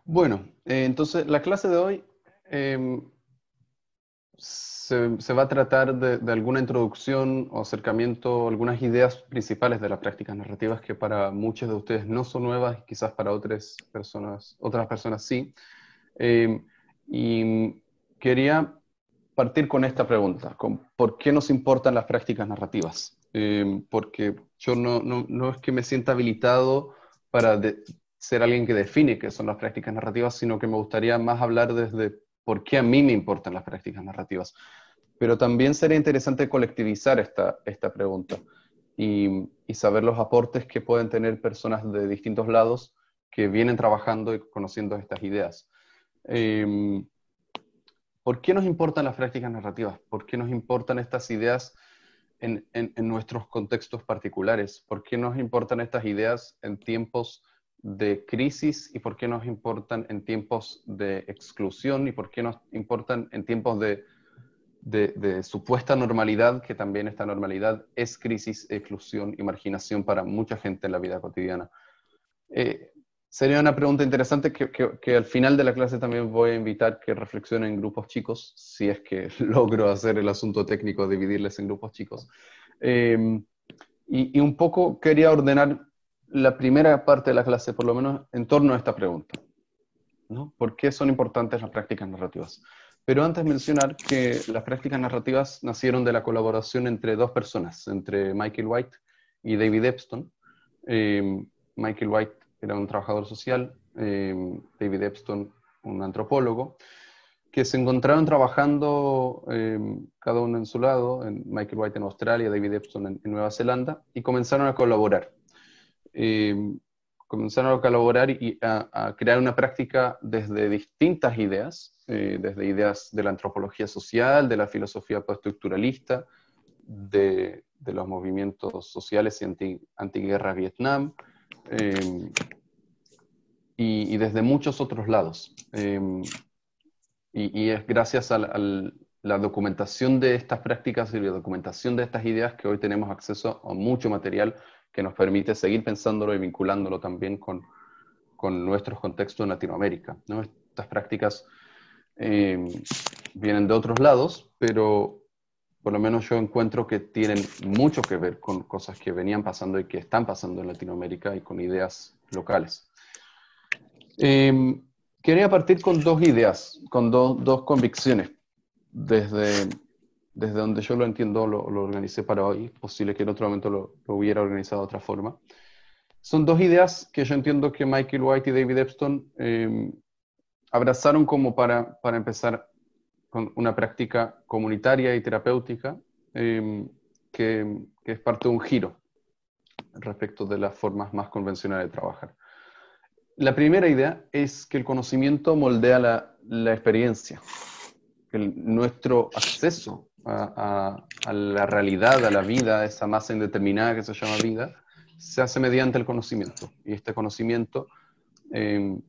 Bueno, entonces la clase de hoy em, se va a tratar de alguna introducción o acercamiento, algunas ideas principales de las prácticas narrativas que para muchos de ustedes no son nuevas y quizás para otras personas sí. Em, y quería partir con esta pregunta, ¿por qué nos importan las prácticas narrativas? Porque yo no es que me sienta habilitado para ser alguien que define qué son las prácticas narrativas, sino que me gustaría más hablar desde por qué a mí me importan las prácticas narrativas. Pero también sería interesante colectivizar esta pregunta y saber los aportes que pueden tener personas de distintos lados que vienen trabajando y conociendo estas ideas. Eh, ¿Por qué nos importan las prácticas narrativas? ¿Por qué nos importan estas ideas en nuestros contextos particulares? ¿Por qué nos importan estas ideas en tiempos de crisis y por qué nos importan en tiempos de exclusión y por qué nos importan en tiempos de supuesta normalidad, que también esta normalidad es crisis, exclusión y marginación para mucha gente en la vida cotidiana? Eh, Sería una pregunta interesante que al final de la clase también voy a invitar que reflexionen en grupos chicos, si es que logro hacer el asunto técnico, dividirles en grupos chicos. Eh, y un poco quería ordenar la primera parte de la clase, por lo menos en torno a esta pregunta, ¿no? ¿Por qué son importantes las prácticas narrativas? Pero antes mencionar que las prácticas narrativas nacieron de la colaboración entre dos personas, entre Michael White y David Epstein. Michael White era un trabajador social, David Epstein un antropólogo, que se encontraron trabajando cada uno en su lado, Michael White en Australia, David Epstein en Nueva Zelanda, y comenzaron a colaborar. Eh, Comenzaron a colaborar y a crear una práctica desde distintas ideas, desde ideas de la antropología social, de la filosofía postestructuralista, de los movimientos sociales y antiguerra Vietnam, eh, y desde muchos otros lados. Y es gracias a la documentación de estas prácticas y la documentación de estas ideas que hoy tenemos acceso a mucho material que nos permite seguir pensándolo y vinculándolo también con nuestros contextos en Latinoamérica, ¿no? Estas prácticas eh, vienen de otros lados, pero por lo menos yo encuentro que tienen mucho que ver con cosas que venían pasando y que están pasando en Latinoamérica y con ideas locales. Eh, Quería partir con dos ideas, con dos convicciones, desde, desde donde yo lo entiendo, lo organicé para hoy, posible que en otro momento lo hubiera organizado de otra forma. Son dos ideas que yo entiendo que Michael White y David Epstein abrazaron como para empezar con una práctica comunitaria y terapéutica eh, que es parte de un giro respecto de las formas más convencionales de trabajar. La primera idea es que el conocimiento moldea la experiencia, que nuestro acceso a la realidad, a la vida, esa masa indeterminada que se llama vida, se hace mediante el conocimiento. Y este conocimiento eh,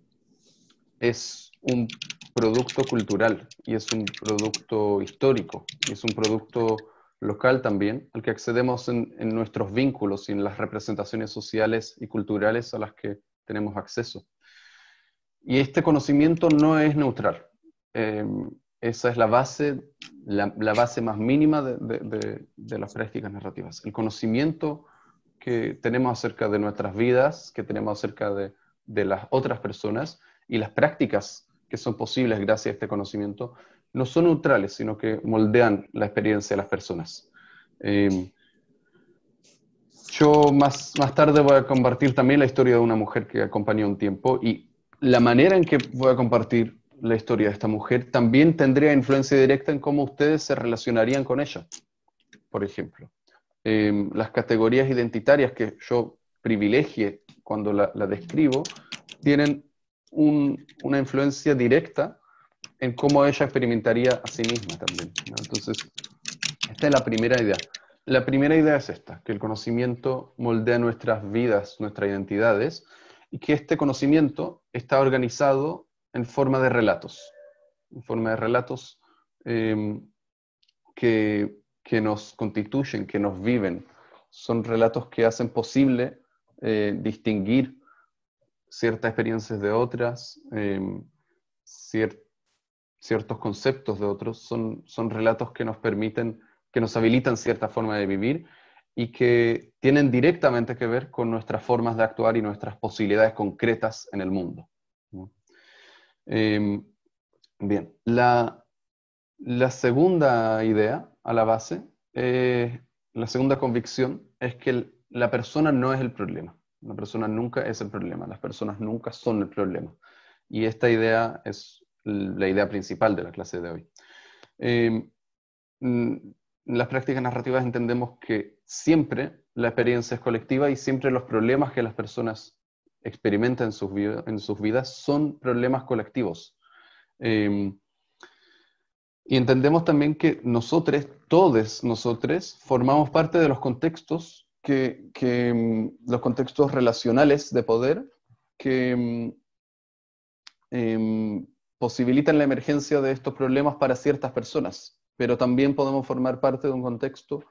es un producto cultural y es un producto histórico y es un producto local también, al que accedemos en nuestros vínculos y en las representaciones sociales y culturales a las que tenemos acceso. Y este conocimiento no es neutral. Eh, Esa es la base más mínima de las prácticas narrativas. El conocimiento que tenemos acerca de nuestras vidas, que tenemos acerca de las otras personas y las prácticas que son posibles gracias a este conocimiento, no son neutrales, sino que moldean la experiencia de las personas. Eh, yo más tarde voy a compartir también la historia de una mujer que acompañó un tiempo y la manera en que voy a compartir la historia de esta mujer también tendría influencia directa en cómo ustedes se relacionarían con ella, por ejemplo. Las categorías identitarias que yo privilegie cuando la describo tienen una influencia directa en cómo ella experimentaría a sí misma también, ¿no? Entonces, esta es la primera idea. La primera idea es esta, que el conocimiento moldea nuestras vidas, nuestras identidades, y que este conocimiento está organizado en forma de relatos eh, que nos constituyen, que nos viven. Son relatos que hacen posible distinguir ciertas experiencias de otras, ciertos conceptos de otros, son relatos que nos permiten, que nos habilitan cierta forma de vivir y que tienen directamente que ver con nuestras formas de actuar y nuestras posibilidades concretas en el mundo, ¿no? Bien, la segunda idea a la base, la segunda convicción es que la persona no es el problema. La persona nunca es el problema. Las personas nunca son el problema. Y esta idea es la idea principal de la clase de hoy. En las prácticas narrativas entendemos que siempre la experiencia es colectiva y siempre los problemas que las personas experimentan en sus vidas son problemas colectivos. Y entendemos también que nosotros, todos nosotros, formamos parte de los contextos los contextos relacionales de poder que posibilitan la emergencia de estos problemas para ciertas personas, pero también podemos formar parte de un contexto,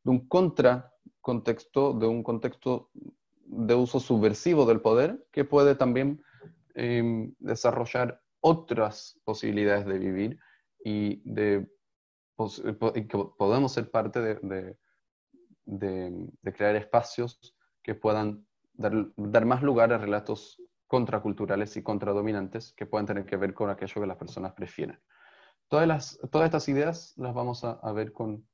de un contracontexto, de un contexto de uso subversivo del poder, que puede también desarrollar otras posibilidades de vivir y y que podemos ser parte de crear espacios que puedan dar más lugar a relatos contraculturales y contradominantes que puedan tener que ver con aquello que las personas prefieren. Todas estas ideas las vamos a ver con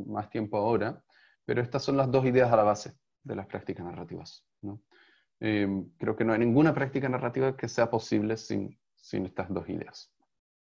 más tiempo ahora, pero estas son las dos ideas a la base de las prácticas narrativas, ¿no? Creo que no hay ninguna práctica narrativa que sea posible sin estas dos ideas.